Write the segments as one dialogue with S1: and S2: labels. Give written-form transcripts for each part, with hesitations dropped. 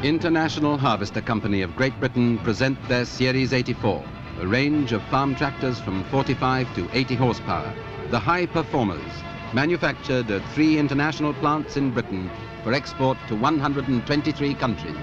S1: International Harvester Company of Great Britain present their Series 84, a range of farm tractors from 45 to 80 horsepower, the high performers, manufactured at 3 international plants in Britain for export to 123 countries.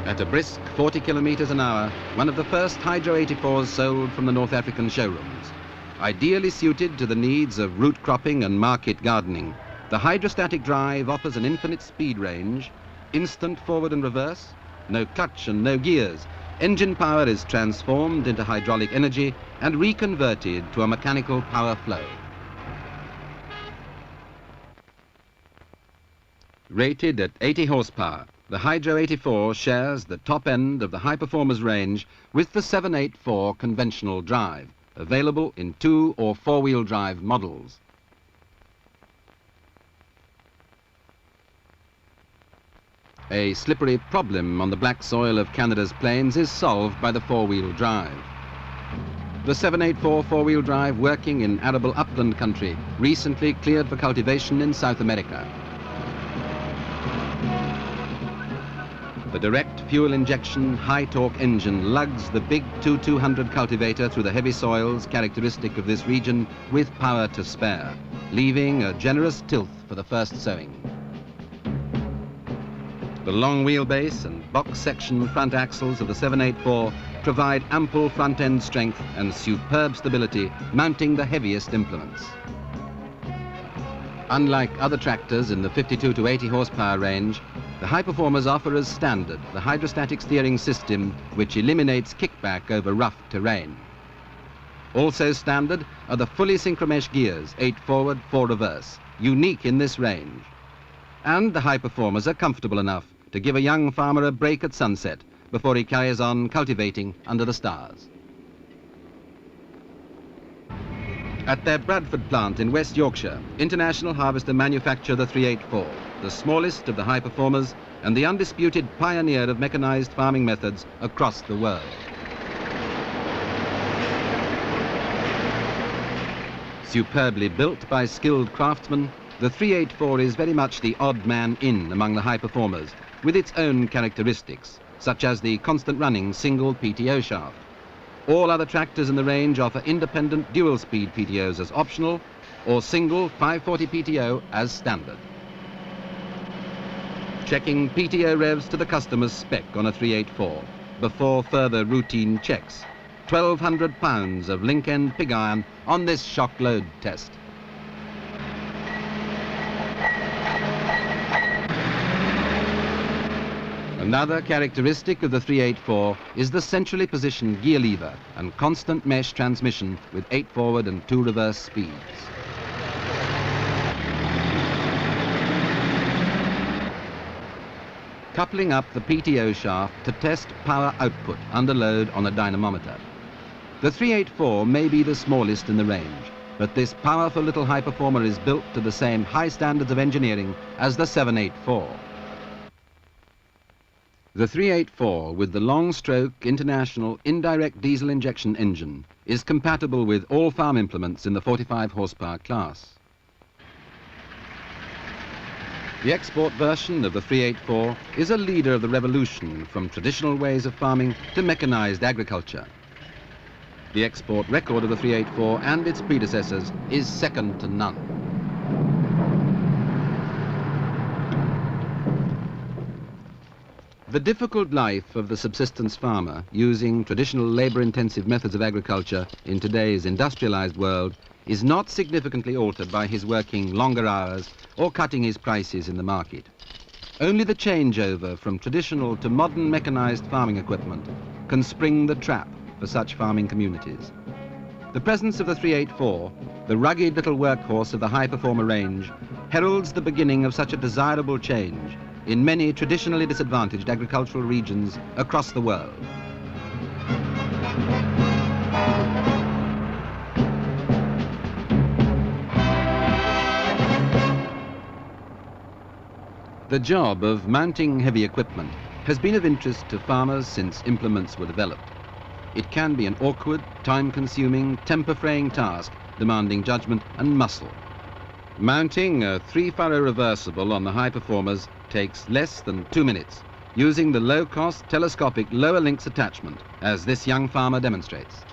S1: At a brisk 40 kilometers an hour, one of the first Hydro 84s sold from the North African showrooms. Ideally suited to the needs of root cropping and market gardening, the hydrostatic drive offers an infinite speed range, instant forward and reverse, no clutch and no gears. Engine power is transformed into hydraulic energy and reconverted to a mechanical power flow. Rated at 80 horsepower, the Hydro 84 shares the top end of the high performers range with the 784 conventional drive, available in 2- or 4-wheel drive models. A slippery problem on the black soil of Canada's plains is solved by the 4-wheel drive. The 784 4-wheel drive, working in arable upland country, recently cleared for cultivation in South America. The direct fuel injection high-torque engine lugs the big 2200 cultivator through the heavy soils characteristic of this region with power to spare, leaving a generous tilth for the first sowing. The long wheelbase and box section front axles of the 784 provide ample front-end strength and superb stability, mounting the heaviest implements. Unlike other tractors in the 52 to 80 horsepower range, the high performers offer as standard the hydrostatic steering system, which eliminates kickback over rough terrain. Also standard are the fully synchromesh gears, 8 forward, 4 reverse, unique in this range. And the high performers are comfortable enough to give a young farmer a break at sunset before he carries on cultivating under the stars. At their Bradford plant in West Yorkshire, International Harvester manufacture the 384, the smallest of the high performers and the undisputed pioneer of mechanized farming methods across the world. Superbly built by skilled craftsmen, the 384 is very much the odd man in among the high performers, with its own characteristics, such as the constant running single PTO shaft. All other tractors in the range offer independent dual-speed PTOs as optional or single 540 PTO as standard. Checking PTO revs to the customer's spec on a 384 before further routine checks. 1,200 pounds of link-end pig iron on this shock load test. Another characteristic of the 384 is the centrally positioned gear lever and constant mesh transmission with 8 forward and 2 reverse speeds. Coupling up the PTO shaft to test power output under load on a dynamometer. The 384 may be the smallest in the range, but this powerful little high performer is built to the same high standards of engineering as the 784. The 384 with the long-stroke international indirect diesel injection engine is compatible with all farm implements in the 45 horsepower class. The export version of the 384 is a leader of the revolution from traditional ways of farming to mechanized agriculture. The export record of the 384 and its predecessors is second to none. The difficult life of the subsistence farmer using traditional labor-intensive methods of agriculture in today's industrialized world is not significantly altered by his working longer hours or cutting his prices in the market. Only the changeover from traditional to modern mechanized farming equipment can spring the trap for such farming communities. The presence of the 384, the rugged little workhorse of the high performer range, heralds the beginning of such a desirable change in many traditionally disadvantaged agricultural regions across the world. The job of mounting heavy equipment has been of interest to farmers since implements were developed. It can be an awkward, time-consuming, temper-fraying task demanding judgment and muscle. Mounting a 3-furrow reversible on the high performers takes less than 2 minutes, using the low-cost telescopic lower links attachment, as this young farmer demonstrates.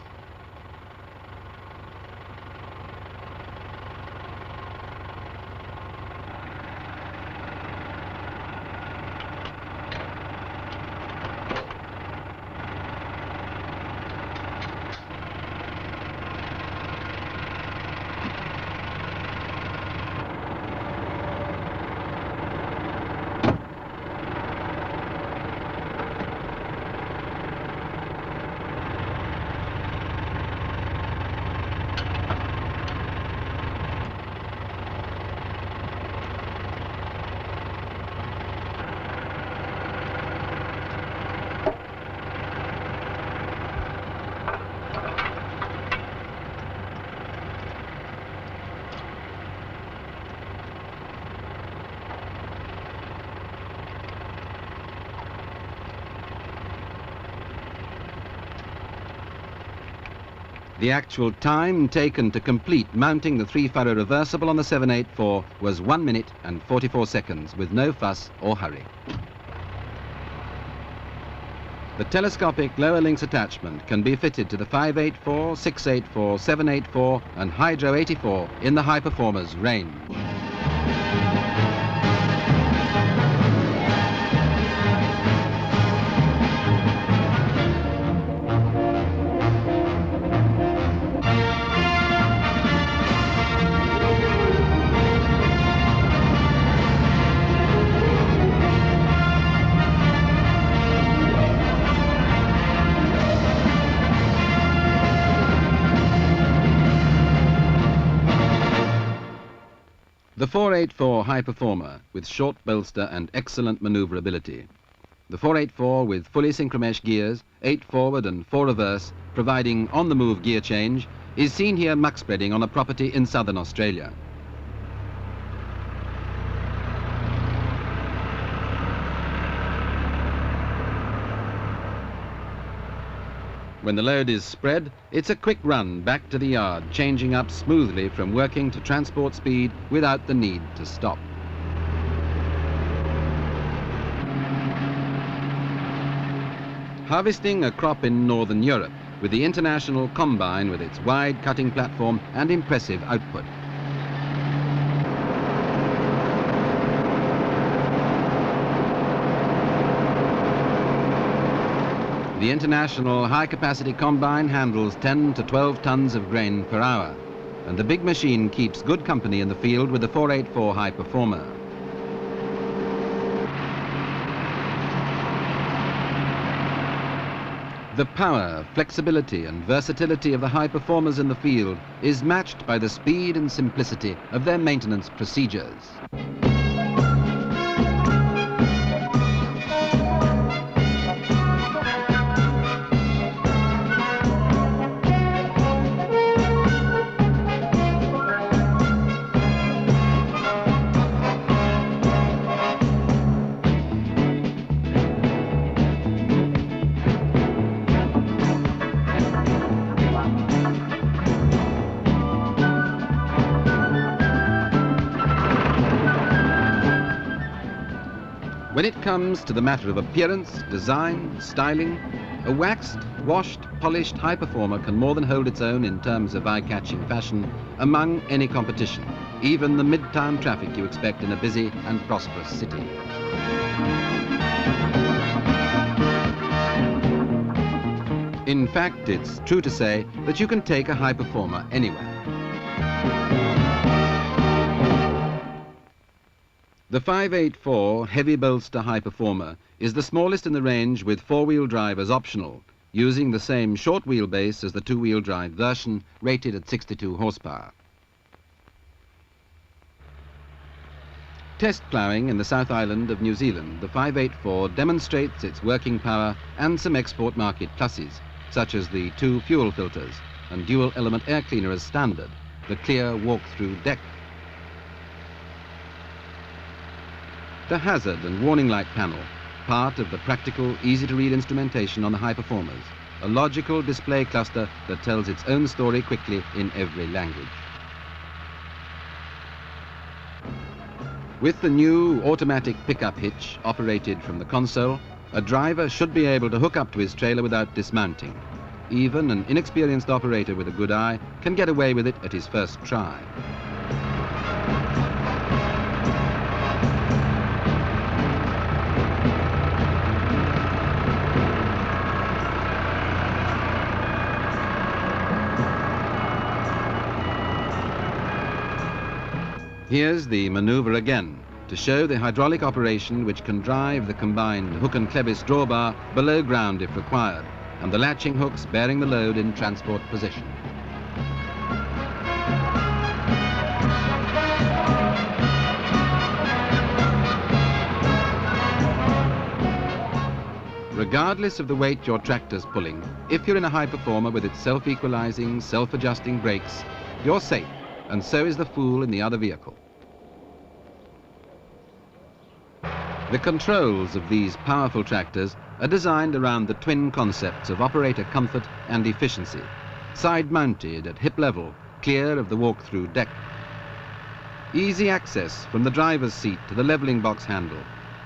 S1: The actual time taken to complete mounting the 3-furrow reversible on the 784 was 1 minute and 44 seconds, with no fuss or hurry. The telescopic lower links attachment can be fitted to the 584, 684, 784 and Hydro 84 in the high performers range. The 484 high performer with short bolster and excellent manoeuvrability. The 484 with fully synchromesh gears, 8 forward and 4 reverse, providing on-the-move gear change, is seen here muck spreading on a property in southern Australia. When the load is spread, it's a quick run back to the yard, changing up smoothly from working to transport speed without the need to stop. Harvesting a crop in Northern Europe with the International combine with its wide cutting platform and impressive output. The International high-capacity combine handles 10 to 12 tons of grain per hour, and the big machine keeps good company in the field with the 484 high performer. The power, flexibility and versatility of the high performers in the field is matched by the speed and simplicity of their maintenance procedures. When it comes to the matter of appearance, design, styling, a waxed, washed, polished high performer can more than hold its own in terms of eye-catching fashion among any competition, even the mid-town traffic you expect in a busy and prosperous city. In fact, it's true to say that you can take a high performer anywhere. The 584 heavy bolster high performer is the smallest in the range with 4-wheel drive as optional, using the same short wheelbase as the 2-wheel drive version rated at 62 horsepower. Test ploughing in the South Island of New Zealand, the 584 demonstrates its working power and some export market pluses, such as the 2 fuel filters and dual element air cleaner as standard, the clear walk-through deck. The hazard and warning light panel, part of the practical, easy-to-read instrumentation on the high performers, a logical display cluster that tells its own story quickly in every language. With the new automatic pickup hitch operated from the console, a driver should be able to hook up to his trailer without dismounting. Even an inexperienced operator with a good eye can get away with it at his first try. Here's the maneuver again, to show the hydraulic operation which can drive the combined hook and clevis drawbar below ground if required, and the latching hooks bearing the load in transport position. Regardless of the weight your tractor's pulling, if you're in a high performer with its self-equalizing, self-adjusting brakes, you're safe, and so is the fool in the other vehicle. The controls of these powerful tractors are designed around the twin concepts of operator comfort and efficiency, side-mounted at hip level, clear of the walk-through deck. Easy access from the driver's seat to the leveling box handle,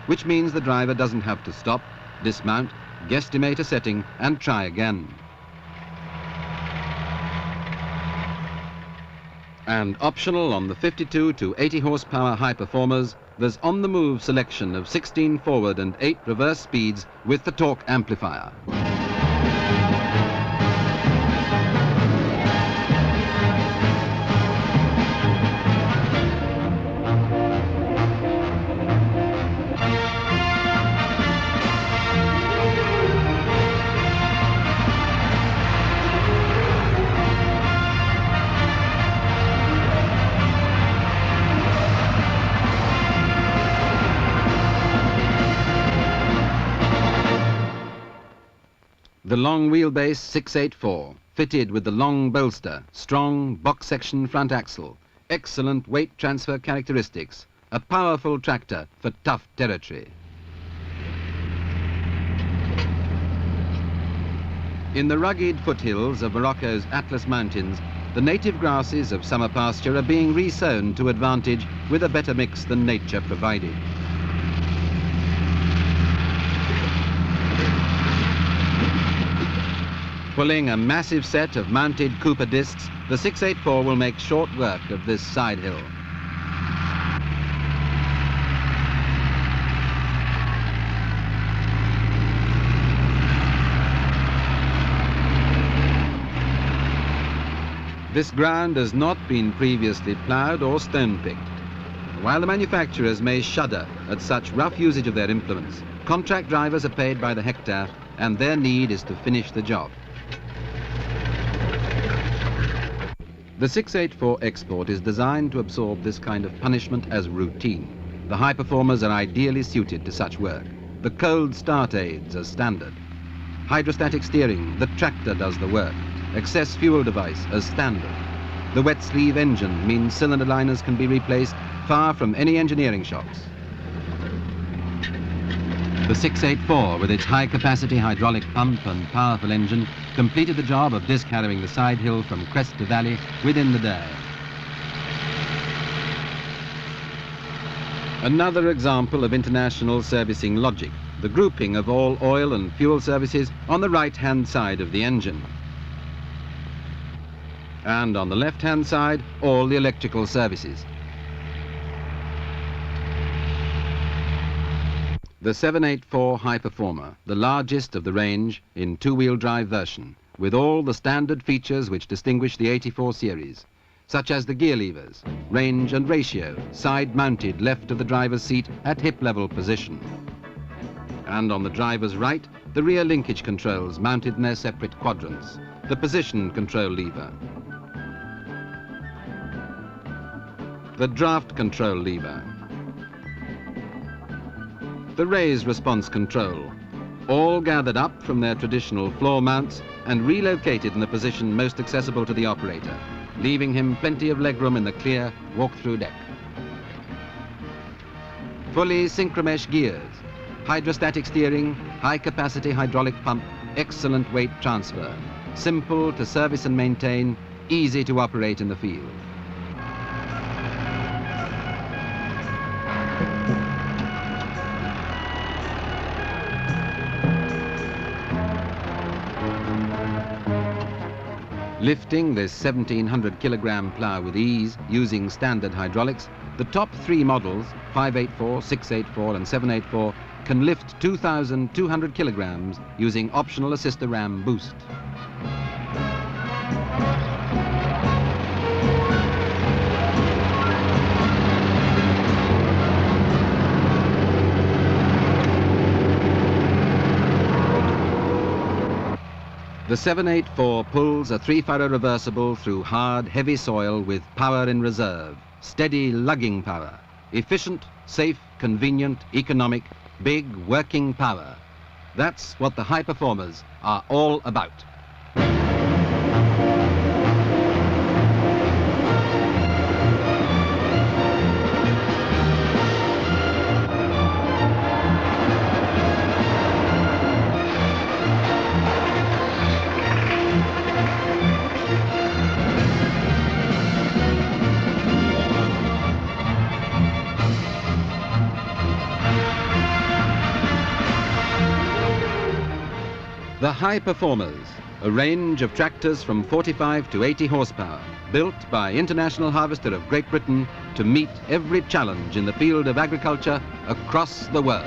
S1: which means the driver doesn't have to stop, dismount, guesstimate a setting, and try again. And optional on the 52 to 80 horsepower high performers, there's on-the-move selection of 16 forward and 8 reverse speeds with the torque amplifier. The long wheelbase 684, fitted with the long bolster, strong box section front axle, excellent weight transfer characteristics, a powerful tractor for tough territory. In the rugged foothills of Morocco's Atlas Mountains, the native grasses of summer pasture are being resown to advantage with a better mix than nature provided. Pulling a massive set of mounted Cooper discs, the 684 will make short work of this side hill. This ground has not been previously ploughed or stone-picked. While the manufacturers may shudder at such rough usage of their implements, contract drivers are paid by the hectare, and their need is to finish the job. The 684 Export is designed to absorb this kind of punishment as routine. The high performers are ideally suited to such work. The cold start aids are standard. Hydrostatic steering, the tractor does the work. Excess fuel device as standard. The wet sleeve engine means cylinder liners can be replaced far from any engineering shops. The 684, with its high-capacity hydraulic pump and powerful engine, completed the job of disc harrowing the side hill from crest to valley within the day. Another example of international servicing logic, the grouping of all oil and fuel services on the right-hand side of the engine. And on the left-hand side, all the electrical services. The 784 High Performer, the largest of the range in two-wheel drive version, with all the standard features which distinguish the 84 series, such as the gear levers, range and ratio, side-mounted left of the driver's seat at hip-level position. And on the driver's right, the rear linkage controls mounted in their separate quadrants, the position control lever, the draft control lever, the raise response control, all gathered up from their traditional floor mounts and relocated in the position most accessible to the operator, leaving him plenty of legroom in the clear walk-through deck. Fully synchromesh gears, hydrostatic steering, high-capacity hydraulic pump, excellent weight transfer, simple to service and maintain, easy to operate in the field. Lifting this 1,700 kilogram plough with ease using standard hydraulics, the top three models, 584, 684 and 784, can lift 2,200 kilograms using optional assister ram boost. The 784 pulls a 3-furrow reversible through hard, heavy soil with power in reserve, steady lugging power, efficient, safe, convenient, economic, big working power. That's what the high performers are all about. The high performers, a range of tractors from 45 to 80 horsepower, built by International Harvester of Great Britain to meet every challenge in the field of agriculture across the world.